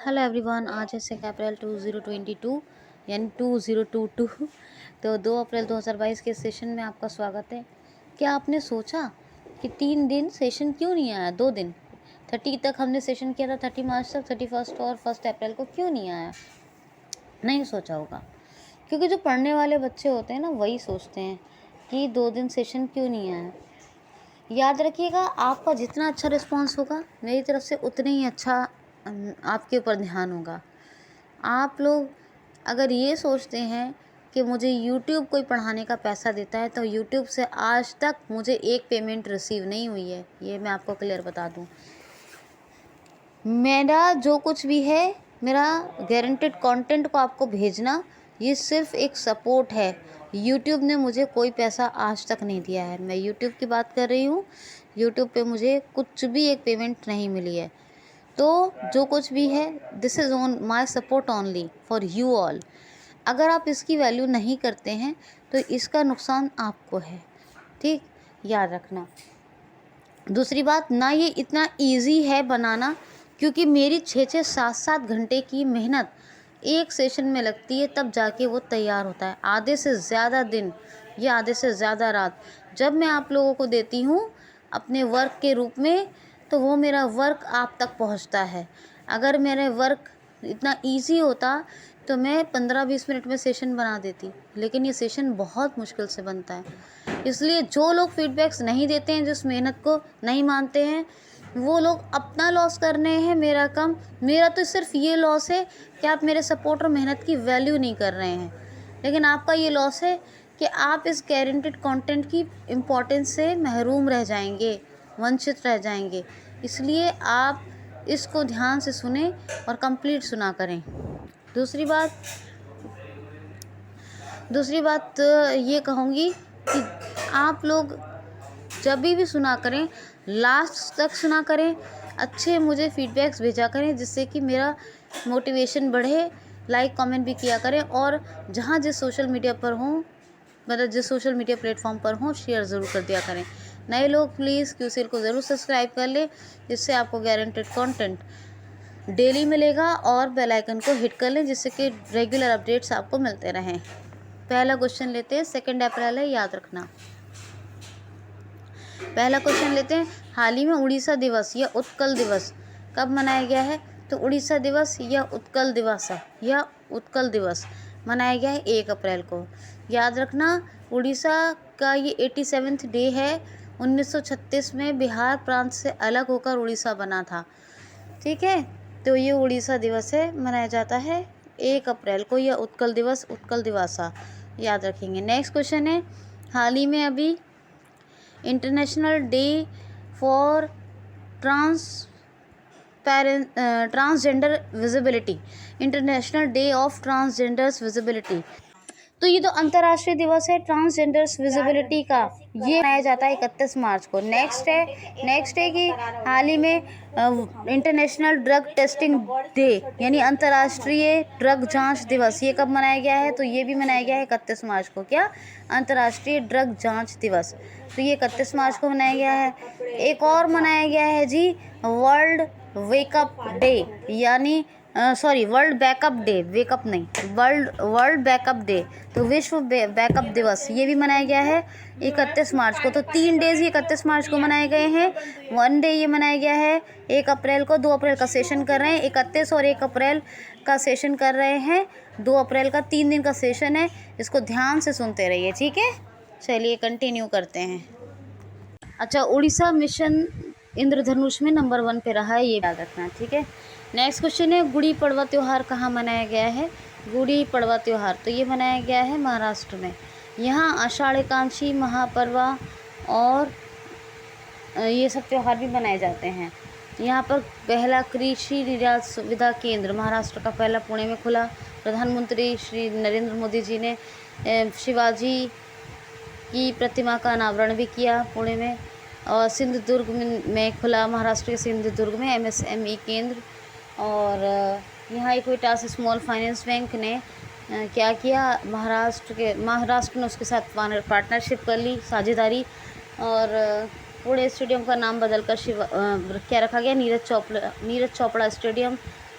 Hello everyone, आज है 2 अप्रैल 2022 यानी 2022। तो 2 अप्रैल 2022 के सेशन में आपका स्वागत है। क्या आपने सोचा कि 3 दिन सेशन क्यों नहीं आया? 2 दिन 30 तक हमने सेशन किया था, 30 मार्च तक, 31 और 1 अप्रैल को क्यों नहीं आया? नहीं सोचा होगा, क्योंकि जो पढ़ने वाले बच्चे होते हैं ना, वही सोचते हैं कि 2 दिन सेशन क्यों नहीं आया। याद रखिएगा, आपका जितना अच्छा रिस्पॉन्स होगा, मेरी तरफ से उतने ही अच्छा आपके ऊपर ध्यान होगा। आप लोग अगर ये सोचते हैं कि मुझे YouTube कोई पढ़ाने का पैसा देता है, तो YouTube से आज तक मुझे एक पेमेंट रिसीव नहीं हुई है, ये मैं आपको क्लियर बता दूं। मेरा जो कुछ भी है, मेरा गारंटेड कंटेंट को आपको भेजना, ये सिर्फ एक सपोर्ट है। YouTube ने मुझे कोई पैसा आज तक नहीं दिया है। मैं YouTube की बात कर रही हूँ। YouTube पे मुझे कुछ भी एक पेमेंट नहीं मिली है। तो जो कुछ भी है, this is on my support only for you all. अगर आप इसकी वैल्यू नहीं करते हैं तो इसका नुकसान आपको है, ठीक, याद रखना। दूसरी बात, ना ये इतना इजी है बनाना, क्योंकि मेरी 6-6 7-7 घंटे की मेहनत एक सेशन में लगती है, तब जाके वो तैयार होता है। आधे से ज़्यादा दिन या आधे से ज़्यादा रात जब मैं आप लोगों को देती हूँ अपने वर्क के रूप में, तो वो मेरा वर्क आप तक पहुँचता है। अगर मेरे वर्क इतना इजी होता तो मैं 15-20 मिनट में सेशन बना देती, लेकिन ये सेशन बहुत मुश्किल से बनता है। इसलिए जो लोग फीडबैक्स नहीं देते हैं, जिस मेहनत को नहीं मानते हैं, वो लोग अपना लॉस कर रहे हैं, मेरा कम। मेरा तो सिर्फ ये लॉस है कि आप मेरे सपोर्ट और मेहनत की वैल्यू नहीं कर रहे हैं, लेकिन आपका ये लॉस है कि आप इस गारंटेड कंटेंट की इम्पोर्टेंस से महरूम रह जाएंगे, वंचित रह जाएंगे। इसलिए आप इसको ध्यान से सुने और कंप्लीट सुना करें। दूसरी बात ये कहूँगी कि आप लोग जब भी सुना करें, लास्ट तक सुना करें, अच्छे मुझे फीडबैक्स भेजा करें, जिससे कि मेरा मोटिवेशन बढ़े। लाइक कमेंट भी किया करें, और जहाँ जिस सोशल मीडिया पर हों, मतलब जिस सोशल मीडिया प्लेटफॉर्म पर हों, शेयर ज़रूर कर दिया करें। नए लोग प्लीज़ क्यूसीएल को ज़रूर सब्सक्राइब कर लें, जिससे आपको गारंटेड कंटेंट डेली मिलेगा, और बेल आइकन को हिट कर लें, जिससे कि रेगुलर अपडेट्स आपको मिलते रहें। पहला क्वेश्चन लेते हैं, 2 अप्रैल है, याद रखना। पहला क्वेश्चन लेते हैं, हाल ही में उड़ीसा दिवस या उत्कल दिवस कब मनाया गया है? तो उड़ीसा दिवस या उत्कल दिवस मनाया गया है 1 अप्रैल को। याद रखना, उड़ीसा का ये 87वां डे है। 1936 में बिहार प्रांत से अलग होकर उड़ीसा बना था, ठीक है। तो ये उड़ीसा दिवस है, मनाया जाता है 1 अप्रैल को, या उत्कल दिवसा, याद रखेंगे। नेक्स्ट क्वेश्चन है, हाल ही में अभी international day for transgender visibility, international day of transgenders visibility. तो ये तो अंतर्राष्ट्रीय दिवस है ट्रांसजेंडर्स विजिबिलिटी का, ये मनाया जाता है 31 मार्च को। नेक्स्ट है कि हाल ही में इंटरनेशनल ड्रग टेस्टिंग डे, यानी अंतर्राष्ट्रीय ड्रग जांच दिवस, ये कब मनाया गया है? तो ये भी मनाया गया है 31 मार्च को। क्या? अंतर्राष्ट्रीय ड्रग जांच दिवस, तो ये 31 मार्च को मनाया गया है। एक और मनाया गया है जी, वर्ल्ड वेकअप डे, यानी वर्ल्ड बैकअप डे, वेकअप नहीं, वर्ल्ड बैकअप डे, तो विश्व बैकअप दिवस, ये भी मनाया गया है 31 मार्च को। तो 3 डेज ये 31 मार्च को मनाए गए हैं। 1 डे ये मनाया गया है 1 अप्रैल को। 2 अप्रैल का सेशन कर रहे हैं, 31 और 1 अप्रैल का सेशन कर रहे हैं। 2 अप्रैल का 3 दिन का सेशन है, इसको ध्यान से सुनते रहिए, ठीक है। चलिए कंटिन्यू करते हैं। अच्छा, उड़ीसा मिशन इंद्रधनुष में नंबर 1 पे रहा है, ये याद रखना, ठीक है। नेक्स्ट क्वेश्चन है, गुड़ी पड़वा त्यौहार कहाँ मनाया गया है? गुड़ी पड़वा त्यौहार, तो ये मनाया गया है महाराष्ट्र में। यहाँ आषाढ़ एकादशी, महापर्वा और ये सब त्यौहार भी मनाए जाते हैं। यहाँ पर पहला कृषि निर्यात सुविधा केंद्र महाराष्ट्र का पहला पुणे में खुला। प्रधानमंत्री श्री नरेंद्र मोदी जी ने शिवाजी की प्रतिमा का अनावरण भी किया पुणे में। और सिंधुदुर्ग में खुला, महाराष्ट्र के सिंधुदुर्ग में MSME केंद्र। और यहाँ इक्विटास स्मॉल फाइनेंस बैंक ने क्या किया, महाराष्ट्र ने उसके साथ पार्टनरशिप कर ली, साझेदारी। और पुणे स्टेडियम का नाम बदलकर क्या रखा गया? नीरज चोपड़ा स्टेडियम।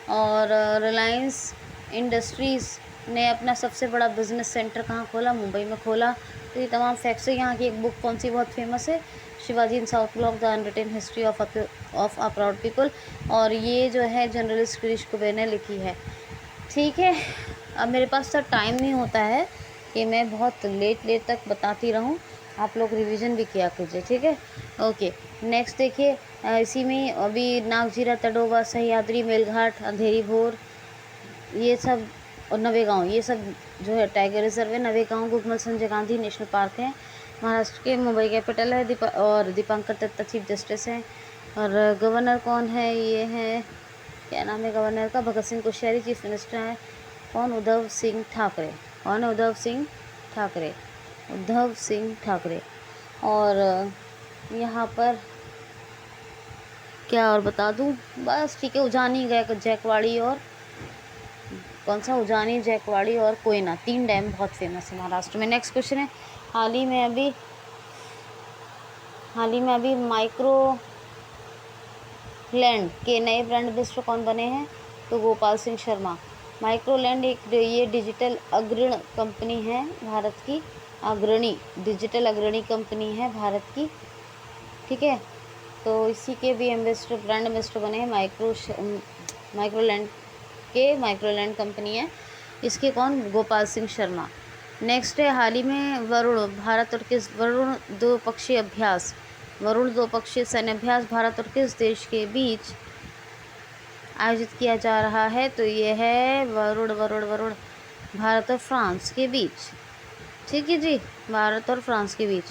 और रिलायंस इंडस्ट्रीज़ ने अपना सबसे बड़ा बिजनेस सेंटर कहाँ खोला? मुंबई में खोला। तो ये तमाम फैक्ट्स है। यहाँ की एक बुक कौन सी बहुत फेमस है? Shivaji in South Block the unwritten history of a proud people, और ये जो है जर्नलिस्ट गिरीश कुबेर ने लिखी है। ठीक है, अब मेरे पास तो टाइम नहीं होता है कि मैं बहुत लेट तक बताती रहूं, आप लोग रिवीजन भी किया कीजिए, ठीक है। ओके, नेक्स्ट देखिए, इसी में अभी नागजीरा, तडोबा, सह्याद्री, मेलघाट, अंधेरी भोर, ये सब, और नवेगांव, ये सब जो है टाइगर रिजर्व है। नवेगांव गोकुल संजय गांधी नेशनल पार्क है। महाराष्ट्र के मुंबई कैपिटल है। और दीपांकर दत्ता चीफ जस्टिस हैं। और गवर्नर कौन है? ये है, क्या नाम है गवर्नर का? भगत सिंह कोश्यारी। चीफ मिनिस्टर है कौन? उद्धव सिंह ठाकरे। कौन है? उद्धव सिंह ठाकरे। उद्धव सिंह ठाकरे। और यहाँ पर क्या और बता दूँ? बस ठीक है, उजानी गए जैकवाड़ी, और कौन सा? उजानी, जैकवाड़ी और कोयना, 3 डैम बहुत फेमस है महाराष्ट्र में। नेक्स्ट क्वेश्चन है, हाल ही में अभी माइक्रो लैंड के नए ब्रांड एम्बेसडर कौन बने हैं? तो गोपाल सिंह शर्मा। माइक्रोलैंड ये डिजिटल अग्रणी कंपनी है भारत की, डिजिटल अग्रणी कंपनी है भारत की, ठीक है। तो इसी के भी ब्रांड एम्बेसडर बने हैं माइक्रोलैंड कंपनी है इसके। कौन? गोपाल सिंह शर्मा। नेक्स्ट है, हाल ही में वरुण द्विपक्षीय सैन्य अभ्यास भारत और किस देश के बीच आयोजित किया जा रहा है? तो ये है वरुण भारत और फ्रांस के बीच, ठीक है जी, भारत और फ्रांस के बीच।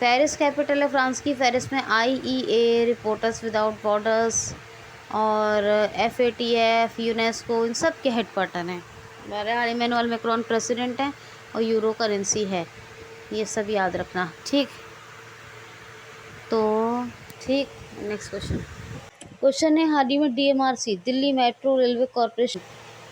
पेरिस कैपिटल है फ्रांस की। पेरिस में IEA, रिपोर्टर्स विदाउट बॉर्डर्स और FATF, यूनेस्को, इन सब के हेडक्वार्टर हैं। बहरहाल इमैनुअल मैक्रोन प्रेसिडेंट हैं और यूरो करेंसी है, ये सब याद रखना, ठीक। तो ठीक, नेक्स्ट क्वेश्चन है, हाल ही में DMRC, Delhi metro railway corporation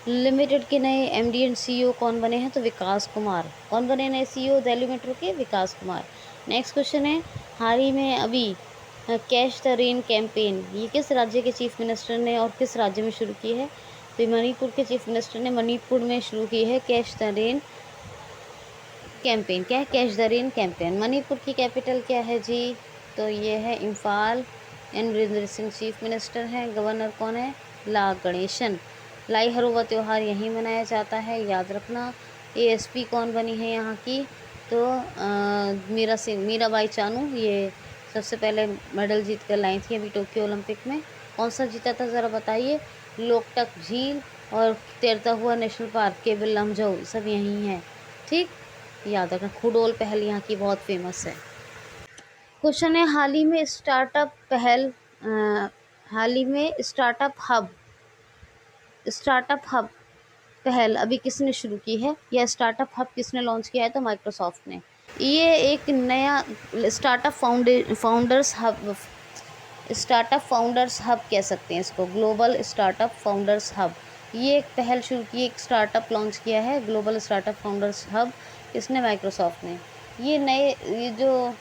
limited के नए MD एंड CEO कौन बने हैं? तो विकास कुमार। कौन बने नए CEO दिल्ली मेट्रो के? विकास कुमार। नेक्स्ट क्वेश्चन है, हाल ही में अभी कैच द रेन कैंपेन, ये किस राज्य के चीफ मिनिस्टर ने और किस राज्य में शुरू की है? तो मणिपुर के चीफ मिनिस्टर ने मणिपुर में शुरू की है कैच द रेन कैंपेन। क्या है catch the rain campaign? Manipur की कैपिटल क्या है जी? तो ये है Imphal. N Virendra Singh chief minister हैं। गवर्नर कौन है? ला गणेशन। लाई हरुवा त्यौहार यहीं मनाया जाता है, याद रखना। ASP कौन बनी है यहाँ की? तो मीराबाई चानू, ये सबसे पहले मेडल जीत कर लाई थी अभी टोक्यो ओलंपिक में। कौन सा जीता था ज़रा बताइए? लोकटक झील और तैरता हुआ नेशनल पार्क, केबिल लमझऊ, सब यहीं है, ठीक, याद रखना। खुडोल पहल यहाँ की बहुत फेमस है। क्वेश्चन है, हाल ही में स्टार्टअप हब पहल अभी किसने शुरू की है, या स्टार्टअप हब किसने लॉन्च किया है? तो माइक्रोसॉफ्ट ने। ये एक नया स्टार्टअप फाउंडर्स हब कह सकते हैं इसको, ग्लोबल स्टार्टअप फाउंडर्स हब। ये एक पहल शुरू की, एक स्टार्टअप लॉन्च किया है, ग्लोबल स्टार्टअप फाउंडर्स हब, किसने? माइक्रोसॉफ्ट ने। ये जो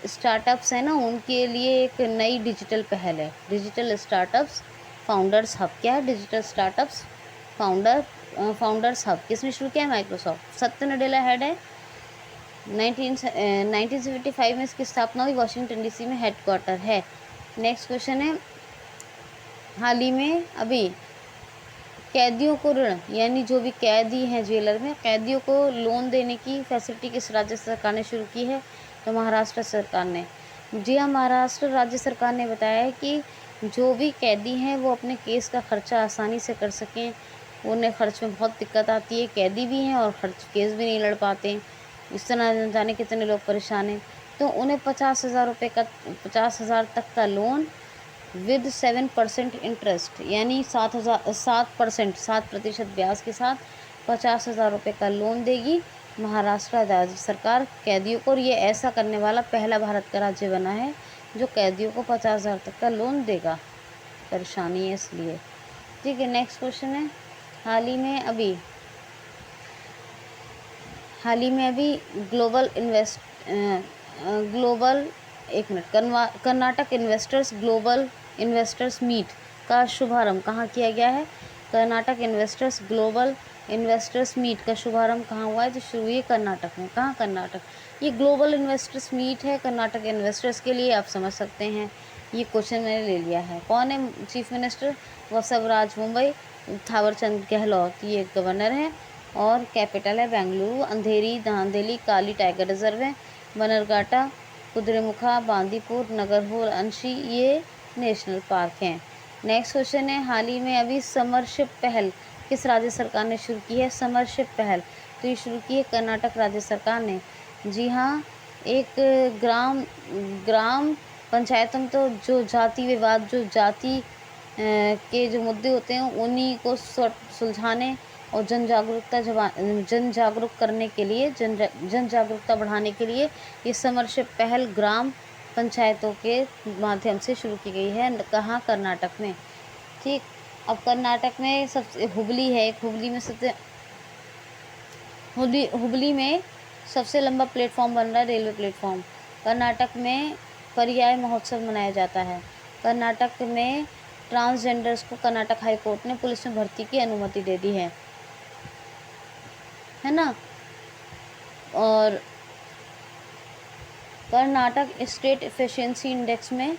स्टार्टअप्स हैं ना, उनके लिए एक नई डिजिटल पहल है, डिजिटल स्टार्टअप्स फाउंडर्स हब। क्या है? डिजिटल स्टार्टअप्स फाउंडर्स हब किसने शुरू किया है? माइक्रोसॉफ्ट। सत्य नडेला हेड है। 1975 में इसकी स्थापना हुई। वाशिंगटन DC में हेडक्वार्टर है। नेक्स्ट क्वेश्चन है, हाल ही में अभी कैदियों को ऋण, यानी जो भी कैदी हैं जेलर में, कैदियों को लोन देने की फैसिलिटी किस राज्य सरकार ने शुरू की है? तो महाराष्ट्र सरकार ने। जी हाँ, महाराष्ट्र राज्य सरकार ने बताया है कि जो भी कैदी हैं वो अपने केस का खर्चा आसानी से कर सकें। उन्हें खर्च में बहुत दिक्कत आती है, कैदी भी हैं और केस भी नहीं लड़ पाते, इस तरह जाने कितने लोग परेशान हैं। तो उन्हें 50,000 तक का लोन विद 7% इंटरेस्ट, यानी 7% ब्याज के साथ 50,000 रुपये का लोन देगी महाराष्ट्र राज्य सरकार कैदियों को। और ये ऐसा करने वाला पहला भारत का राज्य बना है जो कैदियों को 50,000 तक का लोन देगा। परेशानी है इसलिए, ठीक है। नेक्स्ट क्वेश्चन है, हाल ही में अभी कर्नाटक ग्लोबल इन्वेस्टर्स मीट का शुभारंभ कहाँ किया गया है? Karnataka investors global investors meet का शुभारंभ कहाँ हुआ है? जो शुरू हुई है कर्नाटक में। कहाँ? कर्नाटक। ये ग्लोबल इन्वेस्टर्स मीट है कर्नाटक इन्वेस्टर्स के लिए, आप समझ सकते हैं। ये क्वेश्चन मैंने ले लिया है। कौन है चीफ मिनिस्टर? वसवराज मुंबई। थावरचंद गहलोत ये गवर्नर हैं। और कैपिटल है बेंगलुरु। अंधेरी दांदेली काली टाइगर रिजर्व है। बनरघाटा कुद्रेमुखा बांदीपुर नगरहोर अंशी ये नेशनल पार्क हैं। नेक्स्ट क्वेश्चन है, हाल ही में अभी समरशिप पहल किस राज्य सरकार ने शुरू की है? समरशिप पहल तो ये शुरू की है कर्नाटक राज्य सरकार ने। जी हाँ, एक ग्राम पंचायतों में तो जो जाति विवाद, जो जाति के जो मुद्दे होते हैं उन्हीं को सुलझाने और जन जागरूक करने के लिए, जन जागरूकता बढ़ाने के लिए ये समरशिप पहल ग्राम पंचायतों के माध्यम से शुरू की गई है। कहाँ? कर्नाटक में। ठीक। अब कर्नाटक में सबसे हुबली है, एक हुबली में सबसे लंबा प्लेटफॉर्म बन रहा है, रेलवे प्लेटफॉर्म। कर्नाटक में पर्याय महोत्सव मनाया जाता है। कर्नाटक में ट्रांसजेंडर्स को कर्नाटक हाई कोर्ट ने पुलिस में भर्ती की अनुमति दे दी है ना। और कर्नाटक स्टेट एफिशिएंसी इंडेक्स में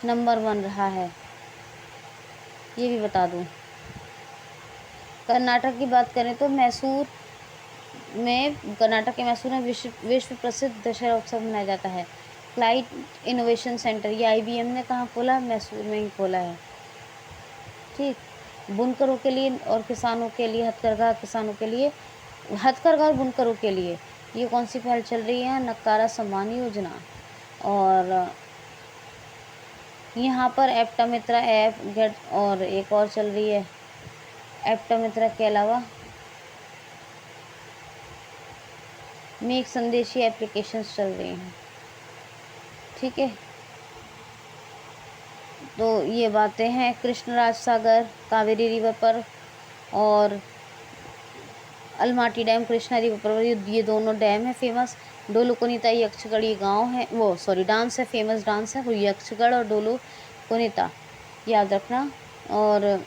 नंबर 1 रहा है, ये भी बता दूं। कर्नाटक की बात करें तो कर्नाटक के मैसूर में विश्व प्रसिद्ध दशहरा उत्सव मनाया जाता है। क्लाइट इनोवेशन सेंटर ये IBM ने कहाँ खोला? मैसूर में ही खोला है। ठीक। बुनकरों के लिए और किसानों के लिए, हथकरघा और बुनकरों के लिए ये कौन सी पहल चल रही है? नक्कारा सम्मान योजना। और यहाँ पर एप्टा मित्रा ऐप गेट और एक और चल रही है। एप्टा मित्रा के अलावा मेक संदेशी एप्लीकेशंस चल रही हैं। ठीक है, तो ये बातें हैं कृष्णराज सागर कावेरी रिवर पर और अलमाटी डैम कृष्णा रिवर पर, ये दोनों डैम है फेमस। डोलू कोनीता यक्षगढ़ ये गांव है, डांस है, फेमस डांस है वो यक्षगढ़ और डोलू कोनीता, याद रखना। और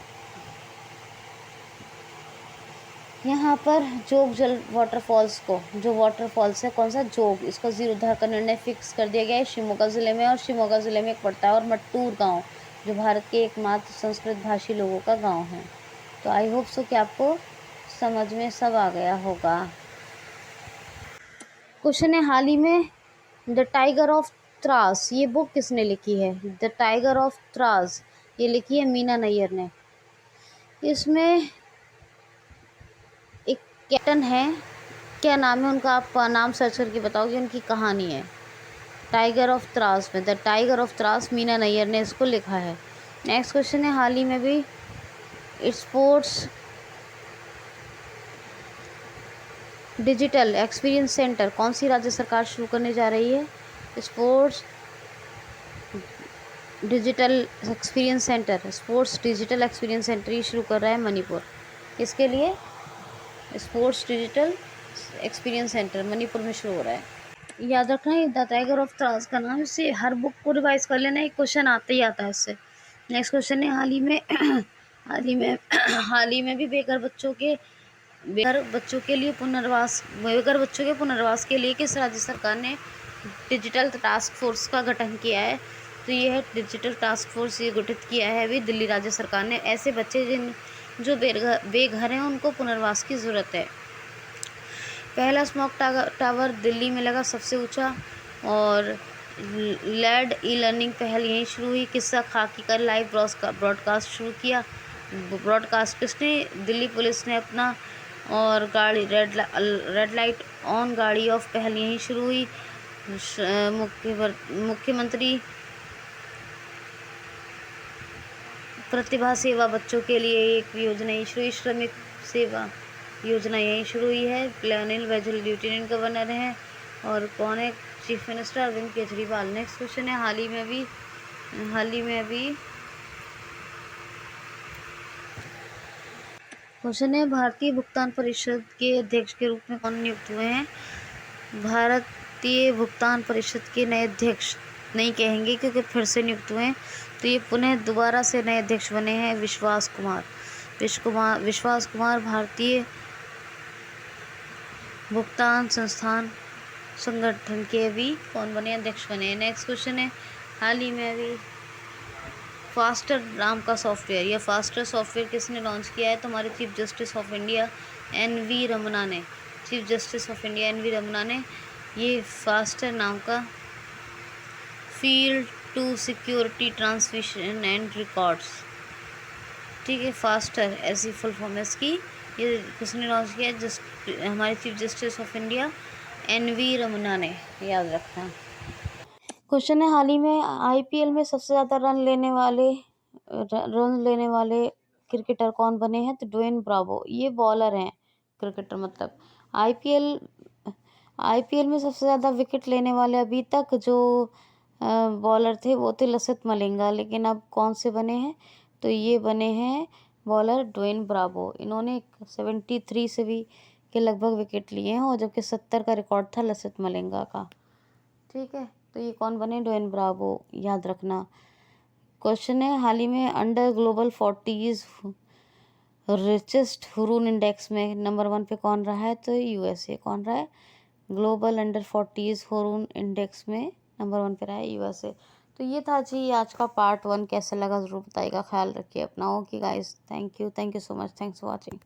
यहाँ पर जोग जल वाटरफॉल्स है, कौन सा? जोग, इसको जीर्णोद्धार का निर्णय फिक्स कर दिया गया है शिवमोगा ज़िले में। और शिवमोगा ज़िले में एक पड़ता है और मट्टूर गांव, जो भारत के एकमात्र संस्कृत भाषी लोगों का गांव है। तो आई होप सो कि आपको समझ में सब आ गया होगा। क्वेश्चन है, हाल ही में द टाइगर ऑफ त्रास ये बुक किसने लिखी है? द टाइगर ऑफ त्रास ये लिखी है मीना नैयर ने। इसमें एक कैप्टन है, क्या नाम है उनका? आप नाम सर्च करके बताओगे उनकी कहानी है। टाइगर ऑफ त्रास में द टाइगर ऑफ त्रास मीना नैयर ने इसको लिखा है। नेक्स्ट क्वेश्चन है, हाल ही में भी स्पोर्ट्स डिजिटल एक्सपीरियंस सेंटर कौन सी राज्य सरकार शुरू करने जा रही है? स्पोर्ट्स डिजिटल एक्सपीरियंस सेंटर ये शुरू कर रहा है मणिपुर। इसके लिए sports digital experience centre Manipur में शुरू हो रहा है। याद रखना है द टाइगर ऑफ त्रास का नाम, इससे हर बुक को रिवाइज कर लेना, एक क्वेश्चन आता ही आता है इससे। नेक्स्ट क्वेश्चन है, हाल ही में भी बेघर बच्चों के पुनर्वास के लिए किस राज्य सरकार ने डिजिटल टास्क फोर्स का गठन किया है? तो ये है डिजिटल टास्क फोर्स, ये गठित किया है अभी दिल्ली राज्य सरकार ने। ऐसे बच्चे जो बेघर हैं उनको पुनर्वास की ज़रूरत है। पहला स्मॉग टावर दिल्ली में लगा सबसे ऊंचा। और लेड ई-लर्निंग पहल यहीं शुरू हुई। किस्सा खाकी का लाइव ब्रॉडकास्ट शुरू किया। ब्रॉडकास्ट किसने? दिल्ली पुलिस ने अपना। और गाड़ी रेड लाइट ऑन गाड़ी ऑफ पहल यहीं शुरू हुई। मुख्यमंत्री प्रतिभा सेवा बच्चों के लिए एक योजना यहीं शुरू हुई। श्रमिक सेवा योजना यहीं शुरू हुई है। अनिल बैजल लेफ्टिनेंट गवर्नर हैं। और कौन है? Chief minister Arvind Kejriwal. Next question है, हाल ही में अभी क्वेश्चन है, भारतीय भुगतान परिषद के अध्यक्ष के रूप में कौन नियुक्त हुए हैं? भारतीय भुगतान परिषद के नए अध्यक्ष नहीं कहेंगे क्योंकि फिर से नियुक्त हुए हैं। तो ये पुनः दोबारा से नए अध्यक्ष बने हैं विश्वास कुमार भारतीय भुगतान संस्थान संगठन के भी कौन बने, अध्यक्ष बने। नेक्स्ट क्वेश्चन है, हाल ही में अभी फास्टर नाम का सॉफ्टवेयर, यह फास्टर सॉफ्टवेयर किसने लॉन्च किया है? तो हमारे chief justice of India N V. Ramana ने, chief justice of India N V. Ramana ने ये फास्टर नाम का field to security transmission and records, ठीक है, फास्टर ऐसी फुल फॉर्म है इसकी, ये किसने लॉन्च किया? हमारे chief justice of India N V. Ramana ने, याद रखना। क्वेश्चन है, हाल ही में आईपीएल में सबसे ज़्यादा रन लेने वाले क्रिकेटर कौन बने हैं? तो ड्वेन ब्रावो, ये बॉलर हैं, क्रिकेटर मतलब। आईपीएल में सबसे ज़्यादा विकेट लेने वाले अभी तक जो बॉलर थे वो थे लसित मलिंगा, लेकिन अब कौन से बने हैं? तो ये बने हैं बॉलर ड्वेन ब्रावो। इन्होंने 73 से भी के लगभग विकेट लिए हैं, और जबकि 70 का रिकॉर्ड था लसित मलिंगा का, ठीक है। तो ये कौन बने? ड्वेन ब्रावो, याद रखना। क्वेश्चन है, हाल ही में under global 40 richest Hurun index में नंबर 1 पे कौन रहा है? तो यूएसए। कौन रहा है? ग्लोबल अंडर 40 हुरून इंडेक्स में नंबर 1 पे रहा है यूएसए। तो ये था जी आज का पार्ट 1, कैसा लगा ज़रूर बताइएगा, ख्याल रखिए अपना। Okay guys, thank you so much, thanks for watching.